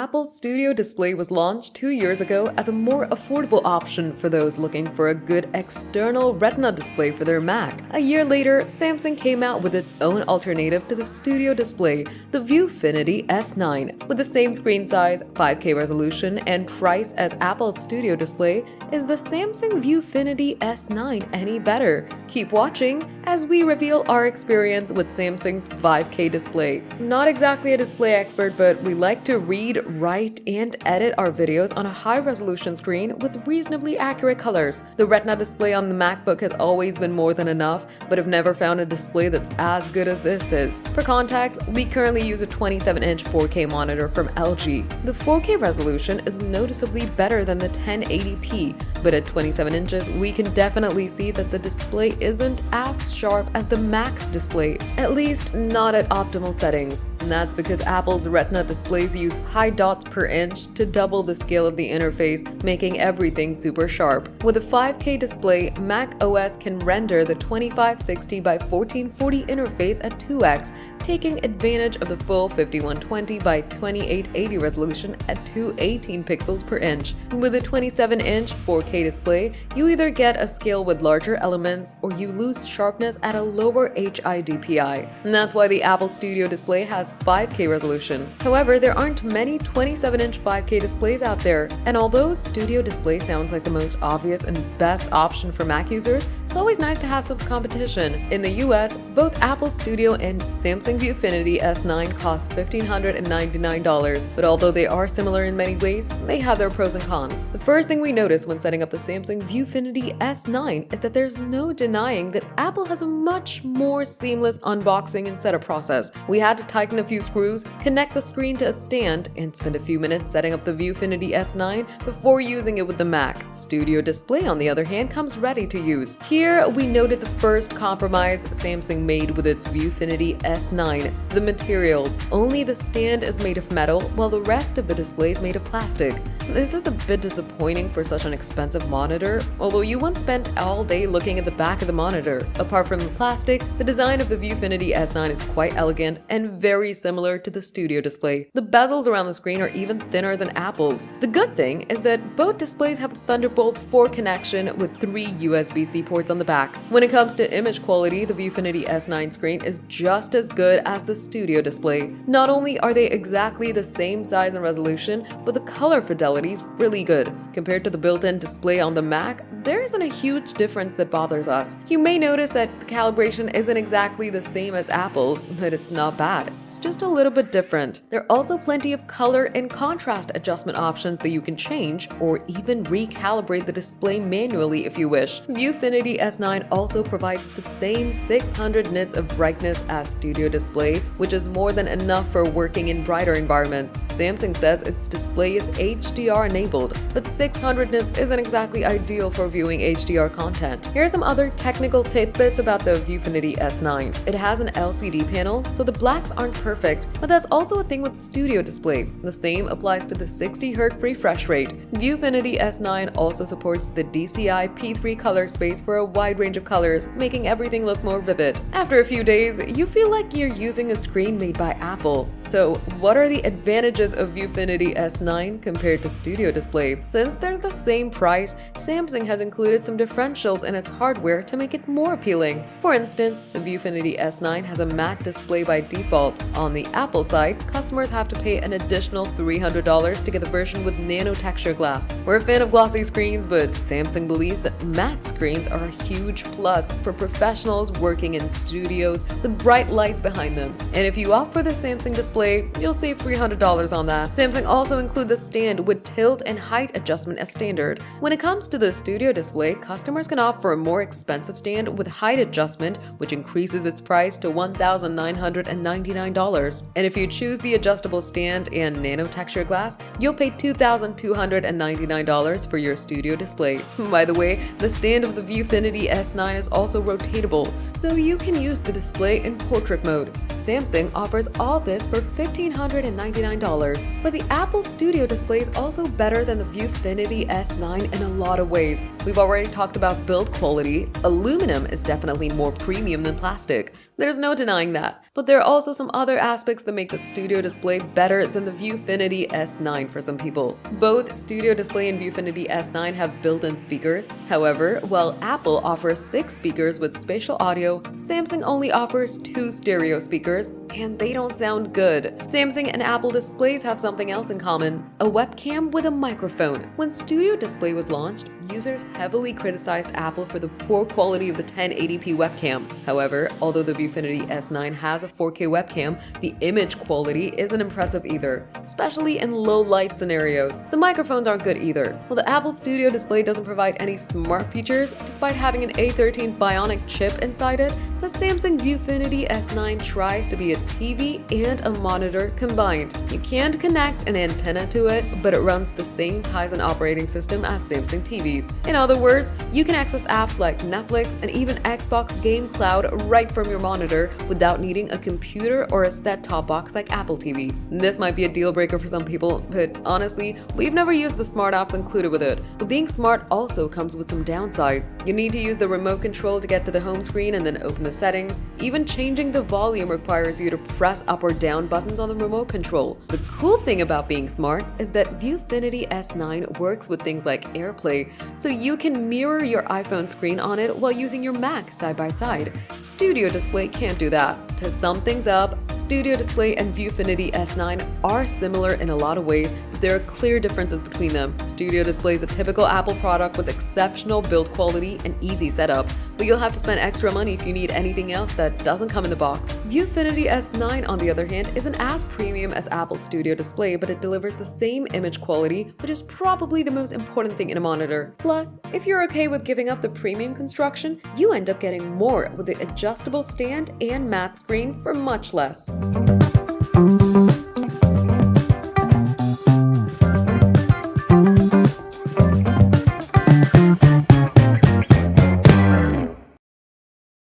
Apple Studio Display was launched 2 years ago as a more affordable option for those looking for a good external Retina display for their Mac. A year later, Samsung came out with its own alternative to the Studio Display, the ViewFinity S9. With the same screen size, 5K resolution, and price as Apple's Studio Display, is the Samsung ViewFinity S9 any better? Keep watching as we reveal our experience with Samsung's 5K display. Not exactly a display expert, but we like to read, write, and edit our videos on a high-resolution screen with reasonably accurate colors. The Retina display on the MacBook has always been more than enough, but have never found a display that's as good as this is. For context, we currently use a 27-inch 4K monitor from LG. The 4K resolution is noticeably better than the 1080p, but at 27 inches, we can definitely see that the display isn't as sharp as the Mac's display, at least not at optimal settings. And that's because Apple's Retina displays use high dots per inch to double the scale of the interface, making everything super sharp. With a 5K display, Mac OS can render the 2560 by 1440 interface at 2x, taking advantage of the full 5120 by 2880 resolution at 218 pixels per inch. With a 27-inch 4K display, you either get a scale with larger elements or you lose sharpness at a lower HIDPI. And that's why the Apple Studio Display has 5K resolution. However, there aren't many 27-inch 5K displays out there, and although Studio Display sounds like the most obvious and best option for Mac users, it's always nice to have some competition. In the US, both Apple Studio and Samsung ViewFinity S9 cost $1,599, but although they are similar in many ways, they have their pros and cons. The first thing we notice when setting up the Samsung ViewFinity S9 is that there's no denying that Apple has a much more seamless unboxing and setup process. We had to tighten a few screws, connect the screen to a stand, and spend a few minutes setting up the ViewFinity S9 before using it with the Mac. Studio Display, on the other hand, comes ready to use. Here, we noted the first compromise Samsung made with its ViewFinity S9, the materials. Only the stand is made of metal, while the rest of the display is made of plastic. This is a bit disappointing for such an expensive monitor, although you won't spend all day looking at the back of the monitor. Apart from the plastic, the design of the ViewFinity S9 is quite elegant and very similar to the Studio Display. The bezels around the screen are even thinner than Apple's. The good thing is that both displays have a Thunderbolt 4 connection with 3 USB-C ports on the back. When it comes to image quality, the ViewFinity S9 screen is just as good as the Studio Display. Not only are they exactly the same size and resolution, but the color fidelity is really good. Compared to the built-in display on the Mac, there isn't a huge difference that bothers us. You may notice that the calibration isn't exactly the same as Apple's, but it's not bad. It's just a little bit different. There are also plenty of color and contrast adjustment options that you can change or even recalibrate the display manually if you wish. ViewFinity S9 also provides the same 600 nits of brightness as Studio Display, which is more than enough for working in brighter environments. Samsung says its display is HDR enabled, but 600 nits isn't exactly ideal for viewing HDR content. Here are some other technical tidbits about the ViewFinity S9. It has an LCD panel, so the blacks aren't perfect, but that's also a thing with Studio Display. The same applies to the 60Hz refresh rate. ViewFinity S9 also supports the DCI P3 color space for a wide range of colors, making everything look more vivid. After a few days, you feel like you're using a screen made by Apple. So, what are the advantages of ViewFinity S9 compared to Studio Display? Since they're the same price, Samsung has included some differentials in its hardware to make it more appealing. For instance, the ViewFinity S9 has a matte display by default. On the Apple side, customers have to pay an additional $300 to get the version with nano texture glass. We're a fan of glossy screens, but Samsung believes that matte screens are a huge plus for professionals working in studios with bright lights behind them. And if you opt for the Samsung display, you'll save $300 on that. Samsung also includes a stand with tilt and height adjustment as standard. When it comes to the Studio Display, customers can opt for a more expensive stand with height adjustment, which increases its price to $1,999. And if you choose the adjustable stand and nano texture glass, you'll pay $2,299 for your Studio Display. By the way, the stand of the ViewFinity S9 is also rotatable, so you can use the display in portrait mode. Samsung offers all this for $1,599. But the Apple Studio Display is also better than the ViewFinity S9 in a lot of ways. We've already talked about build quality. Aluminum is definitely more premium than plastic. There's no denying that. But there are also some other aspects that make the Studio Display better than the ViewFinity S9 for some people. Both Studio Display and ViewFinity S9 have built-in speakers. However, while Apple offers 6 speakers with spatial audio, Samsung only offers 2 stereo speakers, and they don't sound good. Samsung and Apple displays have something else in common: a webcam with a microphone. When Studio Display was launched, users heavily criticized Apple for the poor quality of the 1080p webcam. However, although the ViewFinity S9 has a 4K webcam, the image quality isn't impressive either, especially in low light scenarios. The microphones aren't good either. While the Apple Studio Display doesn't provide any smart features, despite having an A13 Bionic chip inside it, the Samsung ViewFinity S9 tries to be a TV and a monitor combined. You can't connect an antenna to it, but it runs the same Tizen operating system as Samsung TVs. In other words, you can access apps like Netflix and even Xbox Game Cloud right from your monitor without needing a computer or a set-top box like Apple TV. This might be a deal breaker for some people, but honestly, we've never used the smart apps included with it. But being smart also comes with some downsides. You need to use the remote control to get to the home screen and then open the settings. Even changing the volume requires you to press up or down buttons on the remote control. The cool thing about being smart is that ViewFinity S9 works with things like AirPlay, so you can mirror your iPhone screen on it while using your Mac side by side. Studio Display can't do that. To sum things up, Studio Display and ViewFinity S9 are similar in a lot of ways, but there are clear differences between them. Studio Display is a typical Apple product with exceptional build quality and easy setup, but you'll have to spend extra money if you need anything else that doesn't come in the box. ViewFinity S9, on the other hand, isn't as premium as Apple Studio Display, but it delivers the same image quality, which is probably the most important thing in a monitor. Plus, if you're okay with giving up the premium construction, you end up getting more with the adjustable stand and matte screen for much less.